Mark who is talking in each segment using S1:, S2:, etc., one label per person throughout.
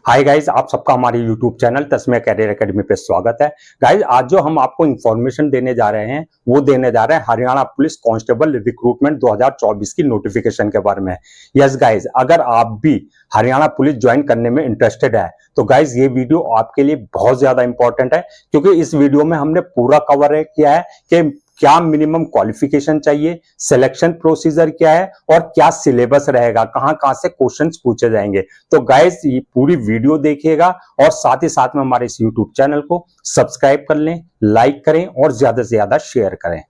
S1: Hi guys, आप सबका हमारे यूट्यूब चैनल तस्मैय कैरियर एकेडमी पे स्वागत है। गाइज, आज जो हम आपको इंफॉर्मेशन देने जा रहे हैं वो देने जा रहे हैं हरियाणा पुलिस कांस्टेबल रिक्रूटमेंट 2024 की नोटिफिकेशन के बारे में। यस गाइज, अगर आप भी हरियाणा पुलिस ज्वाइन करने में इंटरेस्टेड है तो गाइज ये वीडियो आपके लिए बहुत ज्यादा इंपॉर्टेंट है, क्योंकि इस वीडियो में हमने पूरा कवर किया है कि क्या मिनिमम क्वालिफिकेशन चाहिए, सिलेक्शन प्रोसीजर क्या है और क्या सिलेबस रहेगा, कहां कहां से क्वेश्चंस पूछे जाएंगे। तो गाइस ये पूरी वीडियो देखिएगा और साथ ही साथ में हमारे इस यूट्यूब चैनल को सब्सक्राइब कर लें, लाइक करें और ज्यादा से ज्यादा शेयर करें।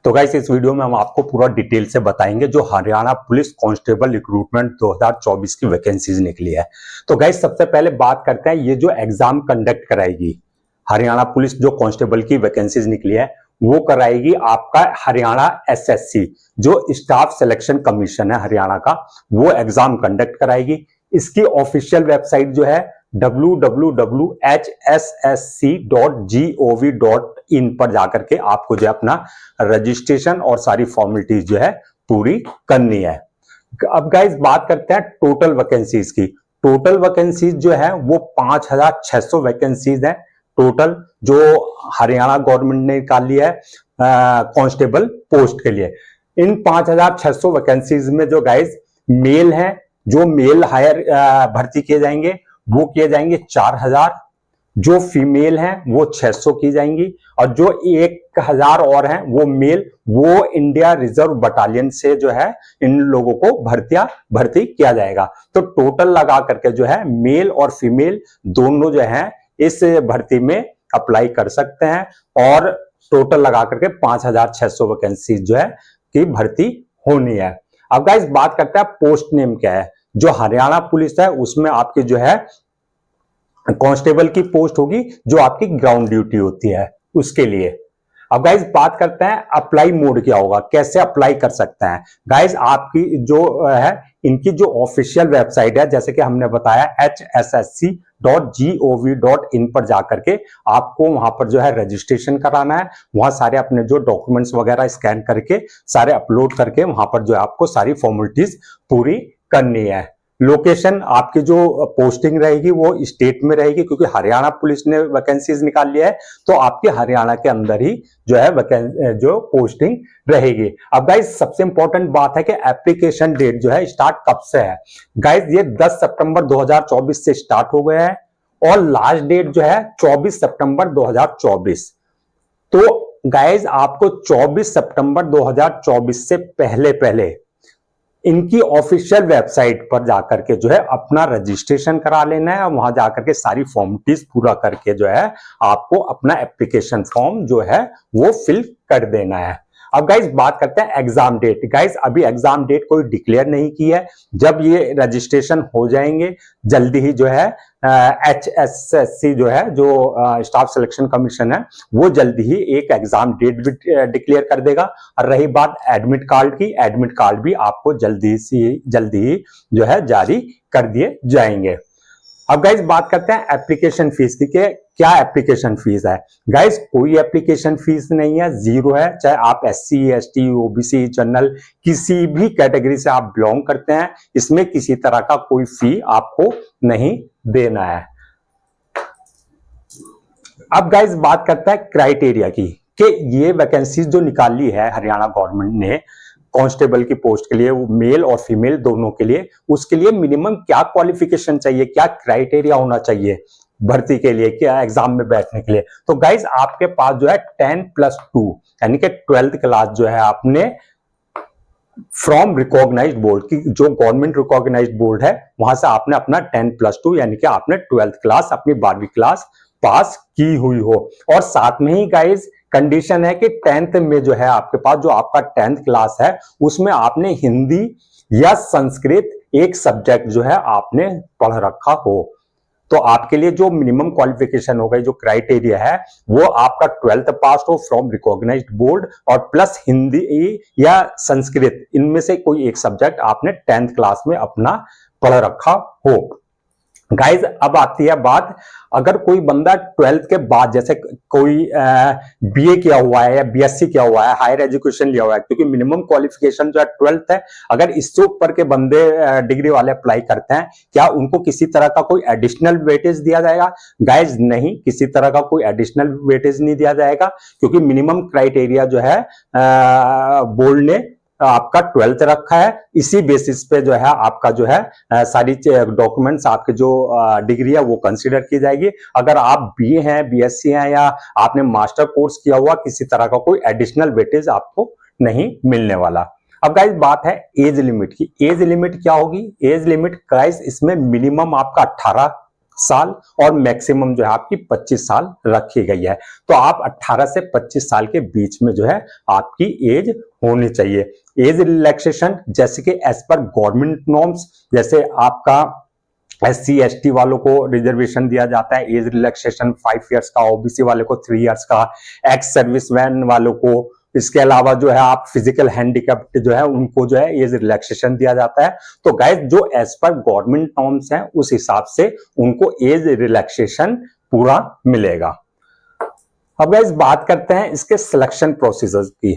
S1: तो गाइस इस वीडियो में हम आपको पूरा डिटेल से बताएंगे जो हरियाणा पुलिस कांस्टेबल रिक्रूटमेंट 2024 की वैकेंसीज निकली है। तो गाइस सबसे पहले बात करते हैं ये जो एग्जाम कंडक्ट कराएगी हरियाणा पुलिस, जो कांस्टेबल की वैकेंसीज निकली है वो कराएगी आपका हरियाणा एसएससी, जो स्टाफ सिलेक्शन कमीशन है हरियाणा का, वो एग्जाम कंडक्ट कराएगी। इसकी ऑफिशियल वेबसाइट जो है www.hssc.gov.in पर जाकर के आपको जो है अपना रजिस्ट्रेशन और सारी फॉर्मेलिटीज जो है पूरी करनी है। अब गाइस बात करते हैं टोटल वैकेंसीज की। टोटल वैकेंसीज जो है वो 5600 वैकेंसीज है टोटल, जो हरियाणा गवर्नमेंट ने निकाली है कांस्टेबल पोस्ट के लिए। इन 5600 वैकेंसीज में जो गाइस मेल हैं, जो मेल हायर भर्ती किए जाएंगे वो किए जाएंगे 4000, जो फीमेल हैं वो 600 की जाएंगी और जो 1000 और हैं वो मेल, वो इंडिया रिजर्व बटालियन से जो है इन लोगों को भर्ती किया जाएगा। तो टोटल लगा करके जो है मेल और फीमेल दोनों जो है इस भर्ती में अप्लाई कर सकते हैं और टोटल लगा करके 5600 वैकेंसी जो है की भर्ती होनी है। अब गाइस बात करते हैं पोस्ट नेम क्या है। जो हरियाणा पुलिस है उसमें आपकी जो है कांस्टेबल की पोस्ट होगी, जो आपकी ग्राउंड ड्यूटी होती है उसके लिए। अब गाइस बात करते हैं अप्लाई मोड क्या होगा, कैसे अप्लाई कर सकते हैं। गाइस आपकी जो है इनकी जो ऑफिशियल वेबसाइट है, जैसे कि हमने बताया hssc.gov.in पर जाकर के आपको वहां पर जो है रजिस्ट्रेशन कराना है। वहां सारे अपने जो डॉक्यूमेंट्स वगैरह स्कैन करके सारे अपलोड करके वहां पर जो है आपको सारी फॉर्मेलिटीज पूरी करनी है। लोकेशन आपकी जो पोस्टिंग रहेगी वो स्टेट में रहेगी, क्योंकि हरियाणा पुलिस ने वैकेंसीज निकाल लिया है तो आपके हरियाणा के अंदर ही जो है जो पोस्टिंग रहेगी। अब गाइस सबसे इंपॉर्टेंट बात है कि एप्लीकेशन डेट जो है स्टार्ट कब से है। गाइस ये 10 सितंबर 2024 से स्टार्ट हो गया है और लास्ट डेट जो है 24 सितंबर 2024। तो गाइस आपको 24 सितंबर 2024 से पहले इनकी ऑफिशियल वेबसाइट पर जाकर के जो है अपना रजिस्ट्रेशन करा लेना है। वहां जाकर के सारी फॉर्मेलिटीज पूरा करके जो है आपको अपना एप्लीकेशन फॉर्म जो है वो फिल कर देना है। अब गाइस बात करते हैं एग्जाम डेट। गाइस अभी एग्जाम डेट कोई डिक्लेयर नहीं की है। जब ये रजिस्ट्रेशन हो जाएंगे जल्दी ही जो है HSSC जो है जो स्टाफ सिलेक्शन कमीशन है वो जल्दी ही एक एग्जाम डेट भी डिक्लेयर कर देगा। और रही बात एडमिट कार्ड की, एडमिट कार्ड भी आपको जल्दी ही जो है जारी कर दिए जाएंगे। अब गाइस बात करते हैं एप्लीकेशन फीस की, क्या एप्लीकेशन फीस है। गाइस कोई एप्लीकेशन फीस नहीं है, जीरो है। चाहे आप SC ST OBC जनरल किसी भी कैटेगरी से आप बिलोंग करते हैं, इसमें किसी तरह का कोई फी आपको नहीं देना है। अब गाइस बात करते हैं क्राइटेरिया की, कि ये वैकेंसीज जो निकाली है हरियाणा गवर्नमेंट ने कांस्टेबल की पोस्ट के लिए, वो मेल और फीमेल दोनों के लिए, उसके लिए मिनिमम क्या क्वालिफिकेशन चाहिए, क्या क्राइटेरिया होना चाहिए भर्ती के लिए, क्या एग्जाम में बैठने के लिए। तो गाइज आपके पास जो है 10+2 यानी कि 12th क्लास जो है आपने फ्रॉम रिकॉग्नाइज्ड बोर्ड की, जो गवर्नमेंट रिकॉग्नाइज्ड बोर्ड है वहां से आपने अपना 10+2 यानी कि आपने 12th क्लास अपनी 12वीं क्लास पास की हुई हो। और साथ में ही गाइज कंडीशन है कि 10th में जो है आपके पास जो आपका 10th क्लास है उसमें आपने हिंदी या संस्कृत एक सब्जेक्ट जो है आपने पढ़ रखा हो। तो आपके लिए जो मिनिमम क्वालिफिकेशन होगा, जो क्राइटेरिया है वो आपका 12th पास हो फ्रॉम रिकॉग्नाइज्ड बोर्ड और प्लस हिंदी या संस्कृत, इनमें से कोई एक सब्जेक्ट आपने 10th क्लास में अपना पढ़ रखा हो। गाइज अब आती है बात, अगर कोई बंदा 12th के बाद जैसे कोई बीए किया हुआ है या बीएससी किया हुआ है, हायर एजुकेशन लिया हुआ है, क्योंकि मिनिमम क्वालिफिकेशन जो है 12th है, अगर इससे ऊपर के बंदे डिग्री वाले अप्लाई करते हैं, क्या उनको किसी तरह का कोई एडिशनल वेटेज दिया जाएगा? गाइज नहीं, किसी तरह का कोई एडिशनल वेटेज नहीं दिया जाएगा, क्योंकि मिनिमम क्राइटेरिया जो है बोर्ड ने आपका 12th रखा है। इसी बेसिस पे जो है आपका जो है सारी डॉक्यूमेंट्स, आपके जो डिग्री है वो कंसीडर की जाएगी। अगर आप बीए हैं, बीएससी हैं या आपने मास्टर कोर्स किया हुआ, किसी तरह का कोई एडिशनल वेटेज आपको नहीं मिलने वाला। अब गाइस बात है एज लिमिट की। एज लिमिट क्या होगी? एज लिमिट गाइस इसमें मिनिमम आपका 18 साल और मैक्सिमम जो है आपकी 25 साल रखी गई है। तो आप 18 से 25 साल के बीच में जो है आपकी एज होनी चाहिए। एज रिलैक्सेशन जैसे कि एज पर गवर्नमेंट नॉर्म्स, जैसे आपका SC ST वालों को रिजर्वेशन दिया जाता है, एज रिलैक्सेशन 5 इयर्स का, ओबीसी वाले को 3 इयर्स का, एक्स सर्विसमैन वालों को, इसके अलावा जो है आप फिजिकल हैंडीकैप्ड जो है उनको जो है एज रिलैक्सेशन दिया जाता है। तो गाइस जो एज पर गवर्नमेंट नॉर्म्स हैं उस हिसाब से उनको एज रिलैक्सेशन पूरा मिलेगा। अब गाइस बात करते हैं इसके सिलेक्शन प्रोसीजर की,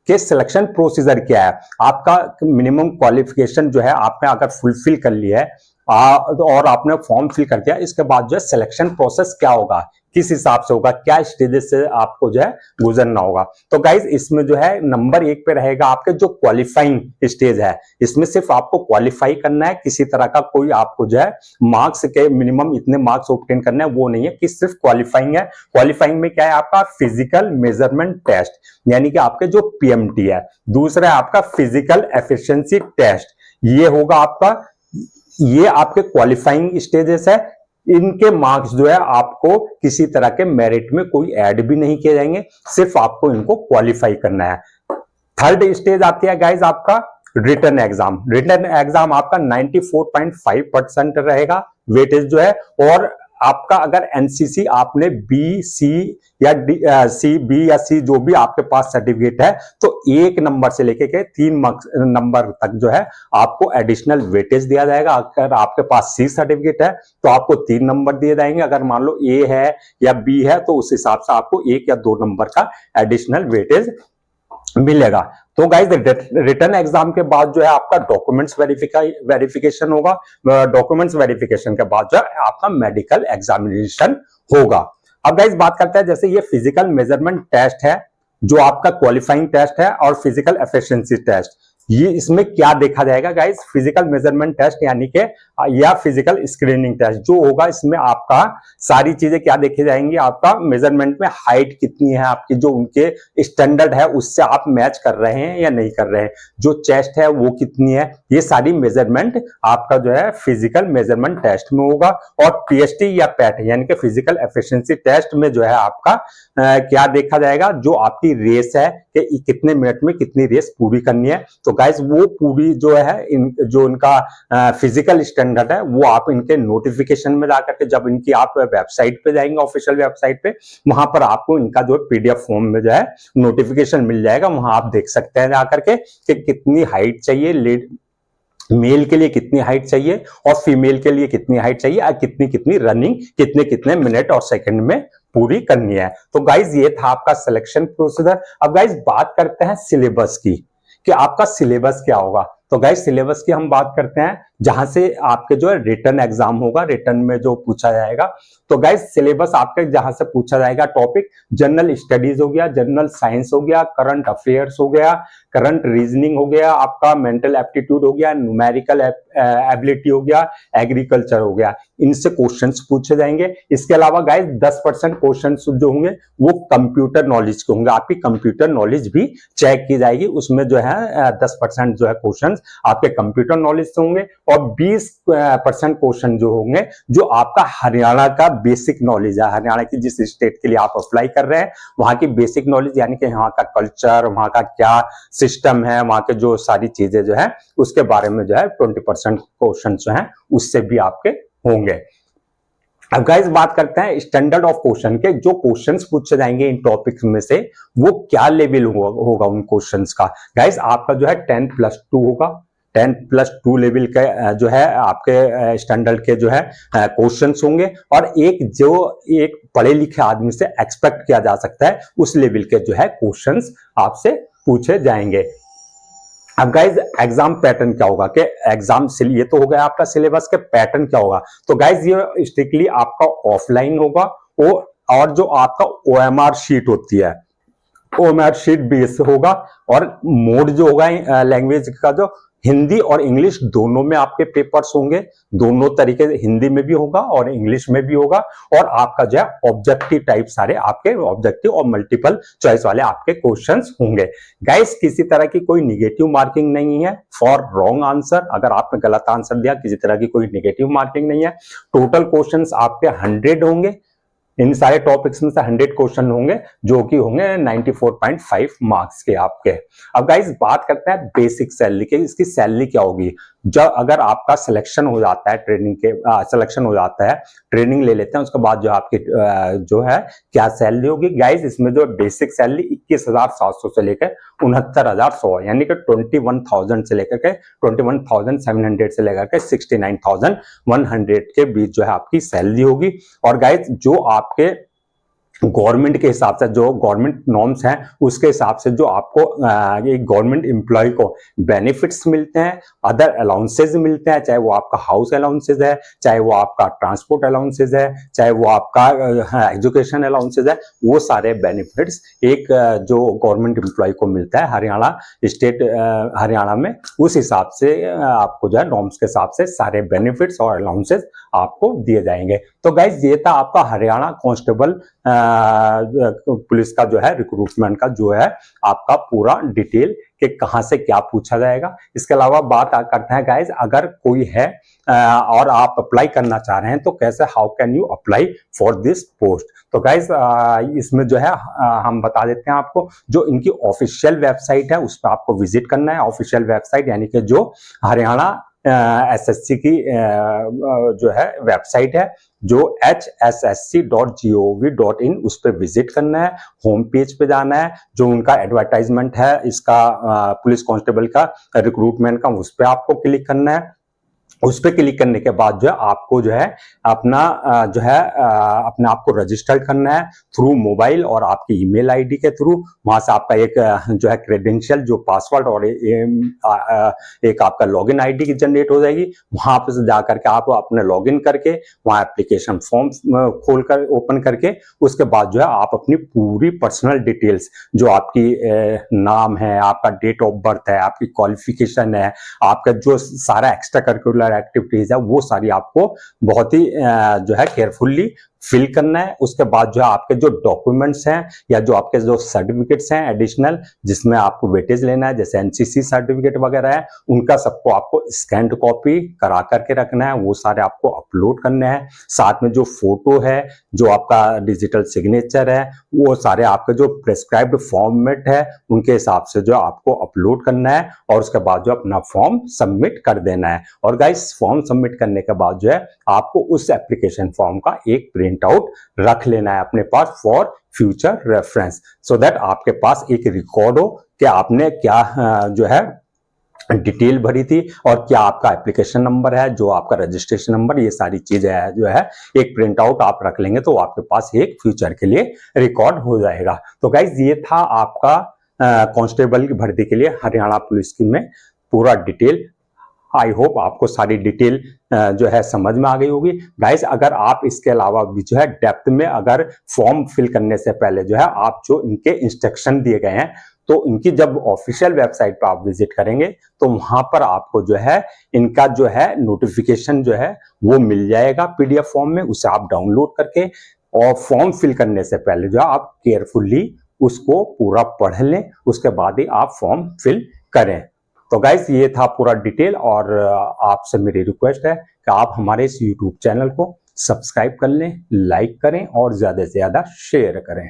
S1: कि सिलेक्शन प्रोसीजर क्या है। आपका मिनिमम क्वालिफिकेशन जो है आपने अगर फुलफिल कर लिया है और आपने फॉर्म फिल कर दिया, इसके बाद जो है सिलेक्शन प्रोसेस क्या होगा, किस हिसाब से होगा, क्या स्टेजेस से आपको जो है गुजरना होगा। तो गाइज इसमें जो है नंबर 1 पे रहेगा आपके जो क्वालिफाइंग स्टेज है। इसमें सिर्फ आपको क्वालिफाई करना है, किसी तरह का कोई आपको जो है मार्क्स के मिनिमम इतने मार्क्स ऑब्टेन करना है वो नहीं है, कि सिर्फ क्वालिफाइंग है। क्वालिफाइंग में क्या है आपका फिजिकल मेजरमेंट टेस्ट, यानी कि आपके जो PMT है। दूसरा है आपका फिजिकल एफिशिएंसी टेस्ट, ये होगा आपका, ये आपके क्वालिफाइंग स्टेजेस है। इनके मार्क्स जो है आपको किसी तरह के मेरिट में कोई ऐड भी नहीं किए जाएंगे, सिर्फ आपको इनको क्वालिफाई करना है। थर्ड स्टेज आती है गाइज आपका रिटन एग्जाम। रिटन एग्जाम आपका 94.5% रहेगा वेटेज जो है। और आपका अगर एनसीसी आपने बी सी या सी बी या सी जो भी आपके पास सर्टिफिकेट है, तो 1 नंबर से लेके के 3 नंबर तक जो है आपको एडिशनल वेटेज दिया जाएगा। अगर आपके पास सी सर्टिफिकेट है तो आपको 3 नंबर दिए जाएंगे, अगर मान लो ए है या बी है तो उस हिसाब से आपको 1 या 2 नंबर का एडिशनल वेटेज मिलेगा। तो गाइज रिटर्न एग्जाम के बाद जो है आपका डॉक्यूमेंट्स वेरिफिकेशन होगा। डॉक्यूमेंट्स वेरिफिकेशन के बाद जो है आपका मेडिकल एग्जामिनेशन होगा। अब गाइज बात करते हैं, जैसे ये फिजिकल मेजरमेंट टेस्ट है जो आपका क्वालिफाइंग टेस्ट है, और फिजिकल एफिशिएंसी टेस्ट, ये इसमें क्या देखा जाएगा गाइज? फिजिकल मेजरमेंट टेस्ट यानी कि या फिजिकल स्क्रीनिंग टेस्ट जो होगा, इसमें आपका सारी चीजें क्या देखी जाएंगी, आपका मेजरमेंट में हाइट कितनी है आपकी, जो उनके स्टैंडर्ड है उससे आप मैच कर रहे हैं या नहीं कर रहे हैं, जो चेस्ट है वो कितनी है, ये सारी मेजरमेंट आपका जो है फिजिकल मेजरमेंट टेस्ट में होगा। और PST या पैट यानी कि फिजिकल एफिशिएंसी टेस्ट में जो है आपका क्या देखा जाएगा, जो आपकी रेस है कि कितने मिनट में कितनी रेस पूरी करनी है। तो गाइज वो पूरी जो है जो इनका फिजिकल स्टैंडर्ड है वो आप इनके नोटिफिकेशन में जाकर के, जब इनकी आप वेबसाइट पे जाएंगे, ऑफिशियल वेबसाइट पे, वहां पर आपको इनका जो PDF फॉर्म में जो है नोटिफिकेशन मिल जाएगा। वहां आप देख सकते हैं जाकर के कि कितनी हाइट चाहिए, मेल के लिए कितनी हाइट चाहिए और फीमेल के लिए कितनी हाइट चाहिए, और कितनी कितनी रनिंग कितने कितने मिनट और सेकंड में पूरी करनी है। तो गाइज ये था आपका सिलेक्शन प्रोसीजर। अब गाइज बात करते हैं सिलेबस की, कि आपका सिलेबस क्या होगा। तो गाइस सिलेबस की हम बात करते हैं, जहां से आपके जो है रिटन एग्जाम होगा, रिटन में जो पूछा जाएगा। तो गाइस सिलेबस आपके जहां से पूछा जाएगा, टॉपिक जनरल स्टडीज हो गया, जनरल साइंस हो गया, करंट अफेयर्स हो गया, करंट रीजनिंग हो गया, आपका मेंटल एप्टीट्यूड हो गया, न्यूमेरिकल एबिलिटी हो गया, एग्रीकल्चर हो गया, इनसे क्वेश्चंस पूछे जाएंगे। इसके अलावा गाइस 10% क्वेश्चंस जो होंगे वो कंप्यूटर नॉलेज के होंगे, आपकी कंप्यूटर नॉलेज भी चेक की जाएगी। उसमें जो है 10% जो है क्वेश्चंस आपके कंप्यूटर नॉलेज से होंगे, और 20% क्वेश्चन जो होंगे जो आपका हरियाणा का बेसिक नॉलेज है, हरियाणा की जिस स्टेट के लिए आप अप्लाई कर रहे हैं वहां की बेसिक नॉलेज, यानी कि यहाँ का कल्चर, वहां का क्या सिस्टम है, वहां के जो सारी चीजें जो है उसके बारे में जो है 20% क्वेश्चन जो है उससे भी आपके होंगे। अब गाइस बात करते हैं स्टैंडर्ड ऑफ क्वेश्चन के, जो क्वेश्चंस पूछे जाएंगे इन टॉपिक्स में से वो क्या लेवल होगा उन क्वेश्चंस का। गाइस आपका जो है 10+2 होगा, 10+2 लेवल के जो है आपके स्टैंडर्ड के जो है क्वेश्चंस होंगे, और एक पढ़े लिखे आदमी से एक्सपेक्ट किया जा सकता है उस लेवल के जो है क्वेश्चंस आपसे पूछे जाएंगे। अब गाइज एग्जाम पैटर्न क्या होगा कि एग्जाम ये तो हो गया आपका सिलेबस के पैटर्न क्या होगा। तो गाइज ये स्ट्रिक्टली आपका ऑफलाइन होगा, और जो आपका OMR शीट होती है, OMR शीट बेस होगा, और मोड जो होगा लैंग्वेज का जो हिंदी और इंग्लिश दोनों में आपके पेपर्स होंगे, दोनों तरीके से हिंदी में भी होगा और इंग्लिश में भी होगा, और आपका जो है ऑब्जेक्टिव टाइप सारे आपके ऑब्जेक्टिव और मल्टीपल चॉइस वाले आपके क्वेश्चंस होंगे। गाइस किसी तरह की कोई निगेटिव मार्किंग नहीं है फॉर रॉन्ग आंसर। अगर आपने गलत आंसर दिया किसी तरह की कोई निगेटिव मार्किंग नहीं है। टोटल क्वेश्चंस आपके 100 होंगे, इन सारे टॉपिक्स में से 100 क्वेश्चन होंगे जो कि होंगे 94.5 मार्क्स के आपके। अब गाइस बात करते हैं बेसिक सैलरी की, इसकी सैलरी क्या होगी। जब अगर आपका सिलेक्शन हो जाता है सिलेक्शन हो जाता है, ट्रेनिंग ले लेते हैं, उसके बाद जो आपकी जो है क्या सैलरी होगी गाइस, इसमें जो बेसिक सैलरी 21,700 से लेकर 69,100, यानी कि 21,000 से लेकर के 21,700 से लेकर के 69,100 के बीच जो है आपकी सैलरी होगी। और गाइस जो आपके गवर्नमेंट के हिसाब से, जो गवर्नमेंट नॉर्म्स हैं उसके हिसाब से जो आपको एक गवर्नमेंट एम्प्लॉय को बेनिफिट्स मिलते हैं, अदर अलाउंसेज मिलते हैं, चाहे वो आपका हाउस अलाउंसेज है, चाहे वो आपका ट्रांसपोर्ट अलाउंसेज है, चाहे वो आपका एजुकेशन अलाउंसेज है, वो सारे बेनिफिट्स एक जो गवर्नमेंट एम्प्लॉय को मिलता है हरियाणा स्टेट हरियाणा में, उस हिसाब से आपको जो है नॉर्म्स के हिसाब से सारे बेनिफिट्स और अलाउंसेज आपको दिए जाएंगे। तो गाइज ये था आपका हरियाणा कांस्टेबल पुलिस का जो है रिक्रूटमेंट का जो है आपका पूरा डिटेल कि कहां से क्या पूछा जाएगा। इसके अलावा बात करते हैं गाइज, अगर कोई है और आप अप्लाई करना चाह रहे हैं तो कैसे, how can you apply for this post. तो गाइज इसमें जो है हम बता देते हैं आपको, जो इनकी ऑफिशियल वेबसाइट है उस पर आपको विजिट करना है। ऑफिशियल वेबसाइट यानी कि जो हरियाणा SSC की जो है वेबसाइट है, जो hssc.gov.in, उस पर विजिट करना है। होम पेज पे जाना है, जो उनका एडवर्टाइजमेंट है इसका पुलिस कांस्टेबल का रिक्रूटमेंट का, उस पर आपको क्लिक करना है। उस पर क्लिक करने के बाद जो है आपको जो है अपना जो है अपने आप को रजिस्टर करना है थ्रू मोबाइल और आपकी ईमेल आईडी के थ्रू। वहां से आपका एक जो है क्रेडेंशियल, जो पासवर्ड और एक आपका लॉगिन आईडी की जनरेट हो जाएगी। वहां पर से जाकर के आप अपने लॉगिन करके वहां एप्लीकेशन फॉर्म खोलकर ओपन करके, उसके बाद जो है आप अपनी पूरी पर्सनल डिटेल्स, जो आपकी नाम है, आपका डेट ऑफ बर्थ है, आपकी क्वालिफिकेशन है, आपका जो सारा एक्स्ट्रा करिकुलर एक्टिविटीज है, वो सारी आपको बहुत ही जो है केयरफुली फिल करना है। उसके बाद जो है आपके जो डॉक्यूमेंट्स हैं या जो आपके जो सर्टिफिकेट्स हैं एडिशनल, जिसमें आपको वेटेज लेना है, जैसे एनसीसी सर्टिफिकेट वगैरह है, उनका सबको आपको स्कैन्ड कॉपी करा करके रखना है, वो सारे आपको अपलोड करने हैं। साथ में जो फोटो है, जो आपका डिजिटल सिग्नेचर है, वो सारे आपके जो प्रेस्क्राइब्ड फॉर्मेट है उनके हिसाब से जो आपको अपलोड करना है, और उसके बाद जो अपना फॉर्म सबमिट कर देना है। और गाइस फॉर्म सबमिट करने के बाद जो है आपको उस एप्लीकेशन फॉर्म का एक प्रिंट आउट रख लेना है अपने पास for future reference, so that आपके पास एक रिकॉर्ड हो कि आपने क्या जो है डिटेल भरी थी और क्या आपका एप्लीकेशन नंबर है, जो आपका रजिस्ट्रेशन नंबर, ये सारी चीजें है जो है एक प्रिंट आउट आप रख लेंगे तो आपके पास एक फ्यूचर के लिए रिकॉर्ड हो जाएगा। तो गाइज ये था आपका कांस्टेबल की भर्ती के लिए हरियाणा पुलिस की में पूरा डिटेल। आई होप आपको सारी डिटेल जो है समझ में आ गई होगी। गाइस अगर आप इसके अलावा भी जो है डेप्थ में, अगर फॉर्म फिल करने से पहले जो है आप जो इनके इंस्ट्रक्शन दिए गए हैं, तो इनकी जब ऑफिशियल वेबसाइट पर आप विजिट करेंगे तो वहां पर आपको जो है इनका जो है नोटिफिकेशन जो है वो मिल जाएगा PDF फॉर्म में। उसे आप डाउनलोड करके और फॉर्म फिल करने से पहले जो है आप केयरफुली उसको पूरा पढ़ लें, उसके बाद ही आप फॉर्म फिल करें। तो गाइस ये था पूरा डिटेल, और आपसे मेरी रिक्वेस्ट है कि आप हमारे इस YouTube चैनल को सब्सक्राइब कर लें, लाइक करें और ज्यादा से ज्यादा शेयर करें।